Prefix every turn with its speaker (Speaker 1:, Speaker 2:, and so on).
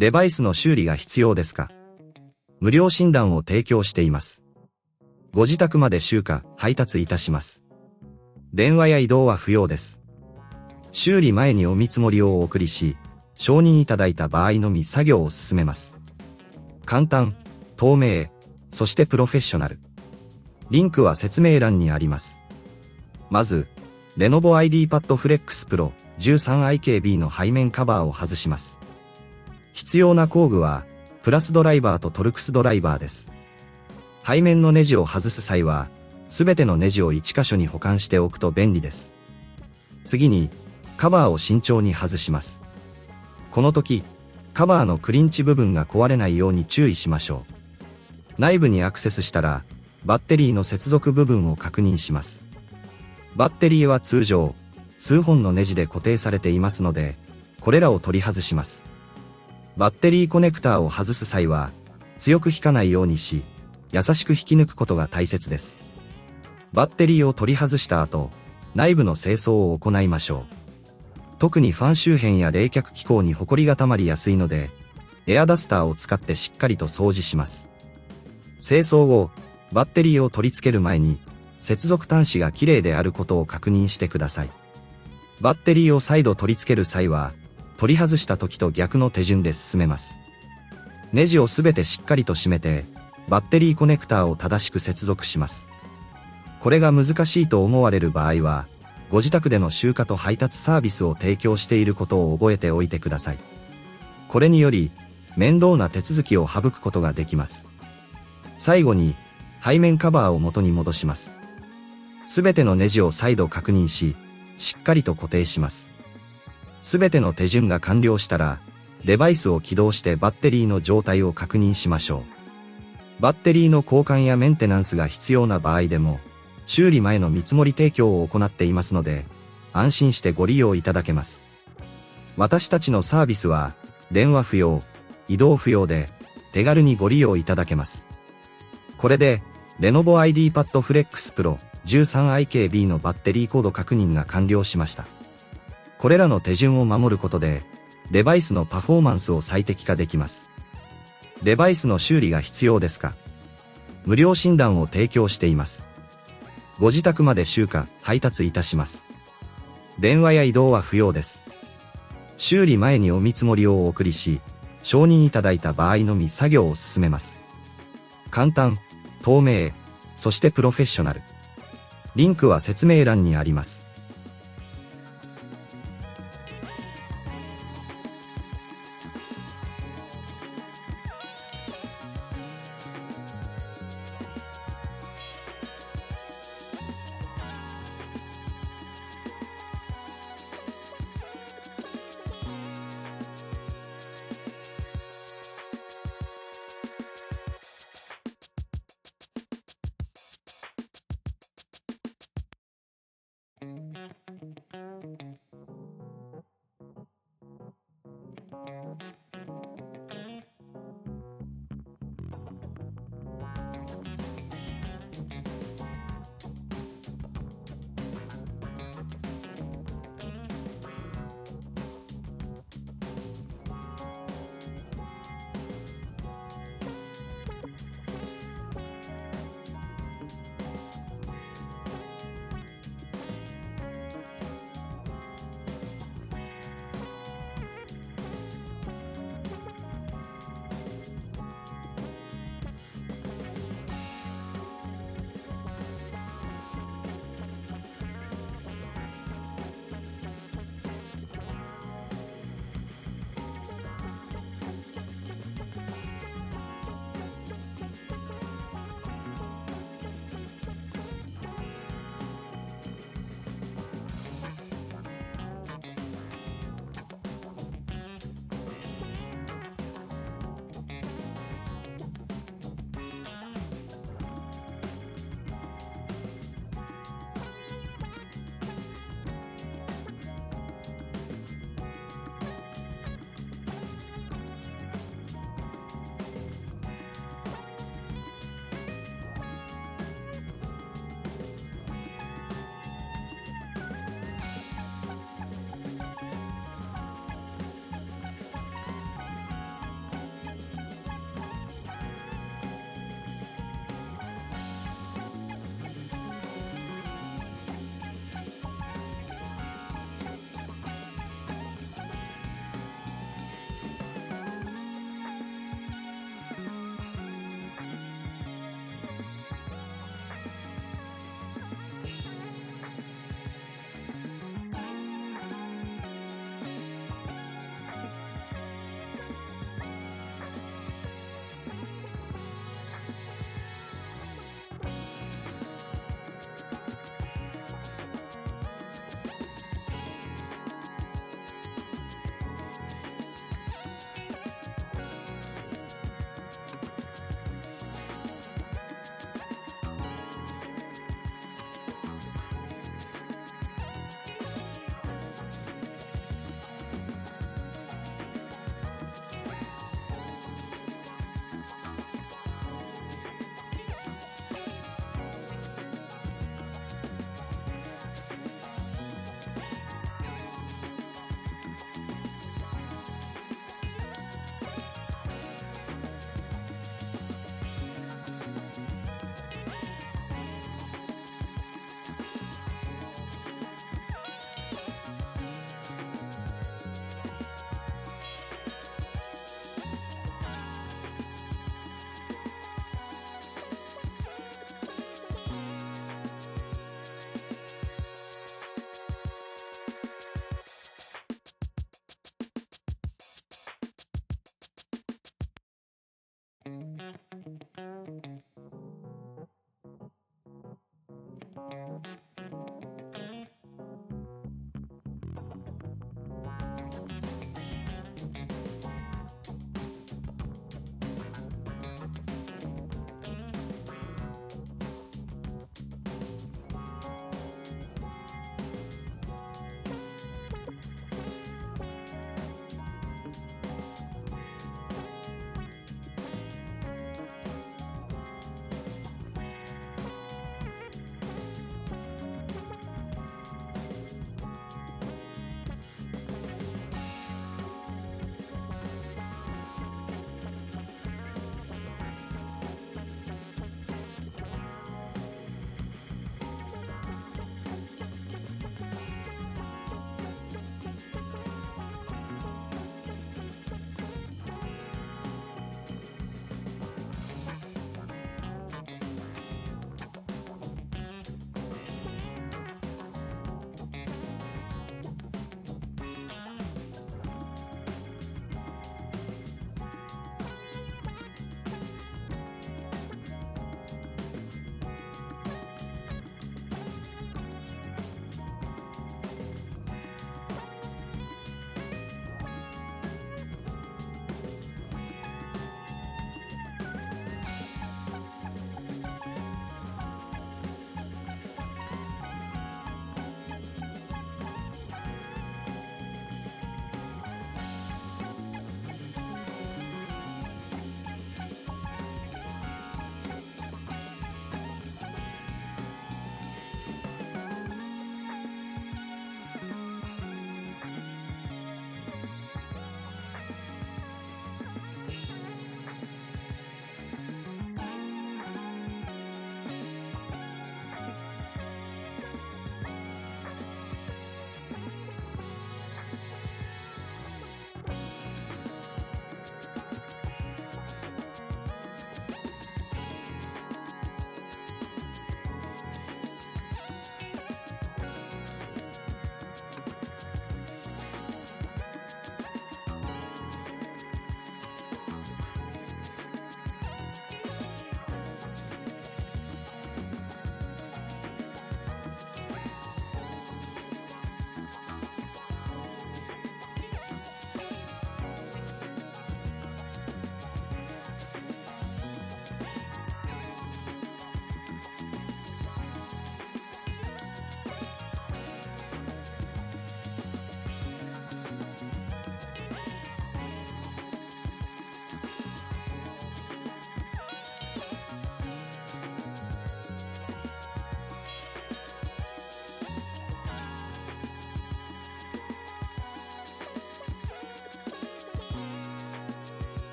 Speaker 1: デバイスの修理が必要ですか？無料診断を提供しています。ご自宅まで集荷、配達いたします。電話や移動は不要です。修理前にお見積もりをお送りし、承認いただいた場合のみ作業を進めます。簡単、透明、そしてプロフェッショナル。リンクは説明欄にあります。まず、Lenovo Ideapad Flex Pro-13IKBの背面カバーを外します。必要な工具は、プラスドライバーとトルクスドライバーです。背面のネジを外す際は、すべてのネジを1箇所に保管しておくと便利です。次に、カバーを慎重に外します。この時、カバーのクリンチ部分が壊れないように注意しましょう。内部にアクセスしたら、バッテリーの接続部分を確認します。バッテリーは通常、数本のネジで固定されていますので、これらを取り外します。バッテリーコネクターを外す際は、強く引かないようにし、優しく引き抜くことが大切です。バッテリーを取り外した後、内部の清掃を行いましょう。特にファン周辺や冷却機構にホコリが溜まりやすいので、エアダスターを使ってしっかりと掃除します。清掃後、バッテリーを取り付ける前に、接続端子がきれいであることを確認してください。バッテリーを再度取り付ける際は、取り外した時と逆の手順で進めます。ネジをすべてしっかりと締めて、バッテリーコネクターを正しく接続します。これが難しいと思われる場合は、ご自宅での集荷と配達サービスを提供していることを覚えておいてください。これにより、面倒な手続きを省くことができます。最後に、背面カバーを元に戻します。すべてのネジを再度確認し、しっかりと固定します。すべての手順が完了したら、デバイスを起動してバッテリーの状態を確認しましょう。バッテリーの交換やメンテナンスが必要な場合でも、修理前の見積もり提供を行っていますので、安心してご利用いただけます。私たちのサービスは、電話不要、移動不要で、手軽にご利用いただけます。これで、Lenovo Ideapad Flex Pro 13IKB のバッテリーコード確認が完了しました。これらの手順を守ることで、デバイスのパフォーマンスを最適化できます。デバイスの修理が必要ですか？無料診断を提供しています。ご自宅まで集荷、配達いたします。電話や移動は不要です。修理前にお見積もりをお送りし、承認いただいた場合のみ作業を進めます。簡単、透明、そしてプロフェッショナル。リンクは説明欄にあります。